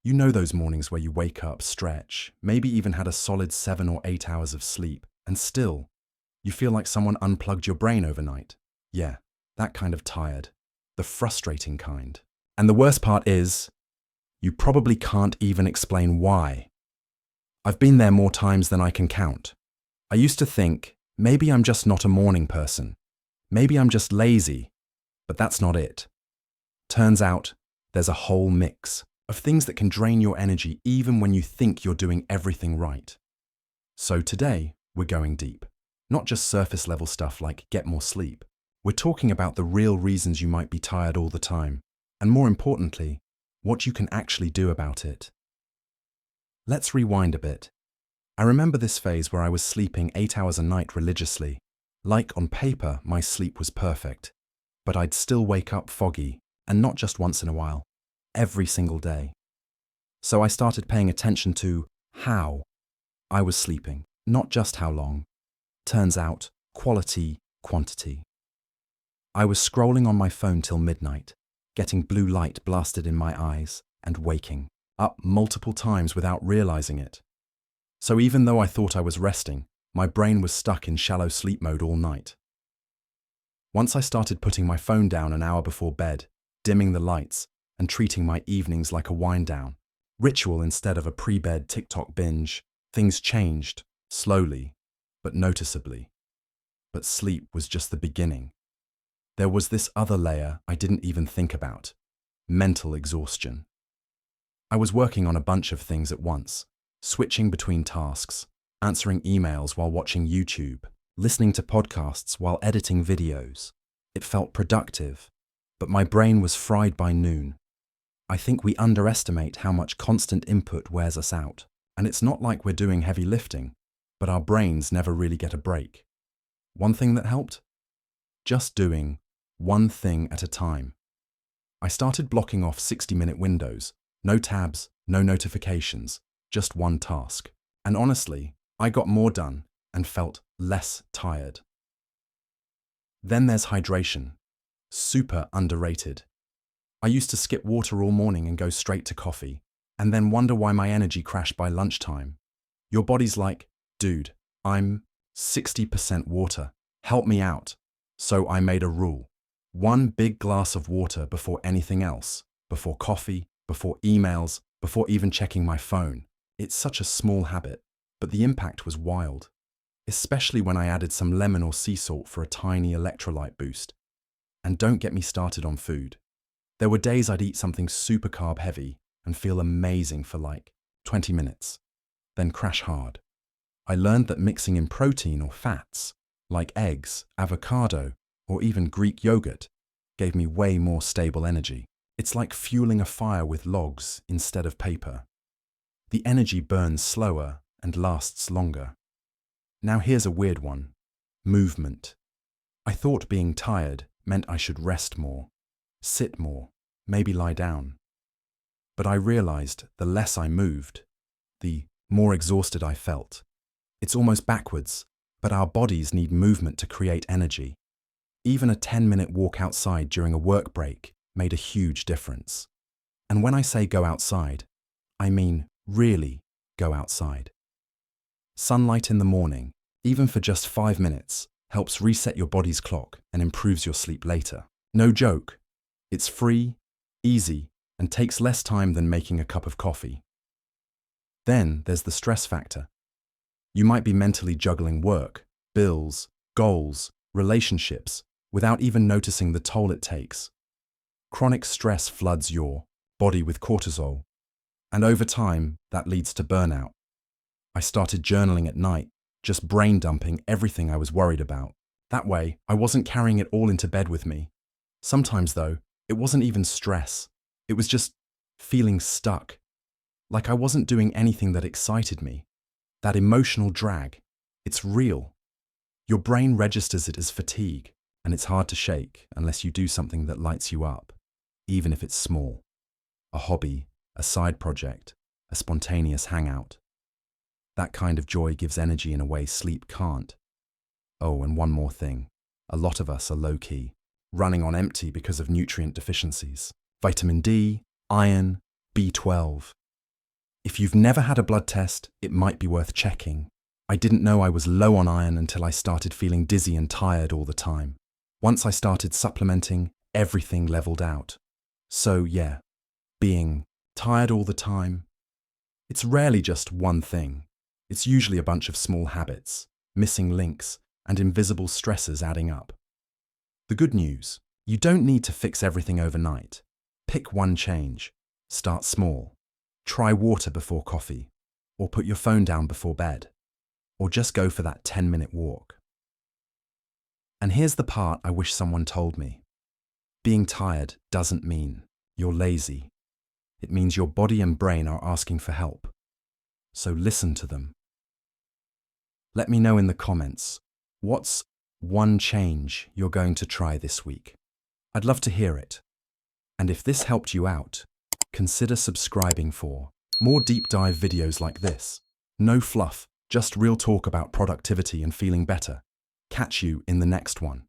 You know those mornings where you wake up, stretch, maybe even had a solid 7 or 8 hours of sleep, and still, you feel like someone unplugged your brain overnight. Yeah, that kind of tired. The frustrating kind. And the worst part is, you probably can't even explain why. I've been there more times than I can count. I used to think, maybe I'm just not a morning person. Maybe I'm just lazy. But that's not it. Turns out, there's a whole mix of things that can drain your energy even when you think you're doing everything right. So today, we're going deep. Not just surface level stuff like get more sleep. We're talking about the real reasons you might be tired all the time, and more importantly, what you can actually do about it. Let's rewind a bit. I remember this phase where I was sleeping 8 hours a night religiously. Like on paper, my sleep was perfect, but I'd still wake up foggy, and not just once in a while, every single day. So I started paying attention to how I was sleeping, not just how long. Turns out, quality, quantity. I was scrolling on my phone till midnight, getting blue light blasted in my eyes, and waking up multiple times without realizing it. So even though I thought I was resting, my brain was stuck in shallow sleep mode all night. Once I started putting my phone down an hour before bed, dimming the lights, and treating my evenings like a wind down, ritual instead of a pre-bed TikTok binge, things changed, slowly, but noticeably. But sleep was just the beginning. There was this other layer I didn't even think about: mental exhaustion. I was working on a bunch of things at once, switching between tasks, answering emails while watching YouTube, listening to podcasts while editing videos. It felt productive, but my brain was fried by noon. I think we underestimate how much constant input wears us out, and it's not like we're doing heavy lifting, but our brains never really get a break. One thing that helped? Just doing one thing at a time. I started blocking off 60-minute windows, no tabs, no notifications, just one task. And honestly, I got more done and felt less tired. Then there's hydration. Super underrated. I used to skip water all morning and go straight to coffee, and then wonder why my energy crashed by lunchtime. Your body's like, dude, I'm 60% water. Help me out. So I made a rule. One big glass of water before anything else, before coffee, before emails, before even checking my phone. It's such a small habit, but the impact was wild, especially when I added some lemon or sea salt for a tiny electrolyte boost. And don't get me started on food. There were days I'd eat something super carb heavy and feel amazing for like 20 minutes, then crash hard. I learned that mixing in protein or fats, like eggs, avocado, or even Greek yogurt, gave me way more stable energy. It's like fueling a fire with logs instead of paper. The energy burns slower and lasts longer. Now here's a weird one: movement. I thought being tired meant I should rest more, sit more, maybe lie down. But I realized the less I moved, the more exhausted I felt. It's almost backwards, but our bodies need movement to create energy. Even a 10-minute walk outside during a work break made a huge difference. And when I say go outside, I mean really go outside. Sunlight in the morning, even for just 5 minutes, helps reset your body's clock and improves your sleep later. No joke. It's free, easy, and takes less time than making a cup of coffee. Then there's the stress factor. You might be mentally juggling work, bills, goals, relationships, without even noticing the toll it takes. Chronic stress floods your body with cortisol, and over time, that leads to burnout. I started journaling at night, just brain dumping everything I was worried about. That way, I wasn't carrying it all into bed with me. Sometimes, though, it wasn't even stress. It was just feeling stuck, like I wasn't doing anything that excited me. That emotional drag, it's real. Your brain registers it as fatigue, and it's hard to shake unless you do something that lights you up, even if it's small. A hobby, a side project, a spontaneous hangout. That kind of joy gives energy in a way sleep can't. Oh, and one more thing. A lot of us are low-key, running on empty because of nutrient deficiencies. Vitamin D, iron, B12. If you've never had a blood test, it might be worth checking. I didn't know I was low on iron until I started feeling dizzy and tired all the time. Once I started supplementing, everything leveled out. So yeah, being tired all the time, it's rarely just one thing. It's usually a bunch of small habits, missing links, and invisible stressors adding up. The good news, you don't need to fix everything overnight. Pick one change. Start small. Try water before coffee, or put your phone down before bed, or just go for that 10-minute walk. And here's the part I wish someone told me. Being tired doesn't mean you're lazy. It means your body and brain are asking for help. So listen to them. Let me know in the comments, what's one change you're going to try this week? I'd love to hear it. And if this helped you out, consider subscribing for more deep dive videos like this. No fluff, just real talk about productivity and feeling better. Catch you in the next one.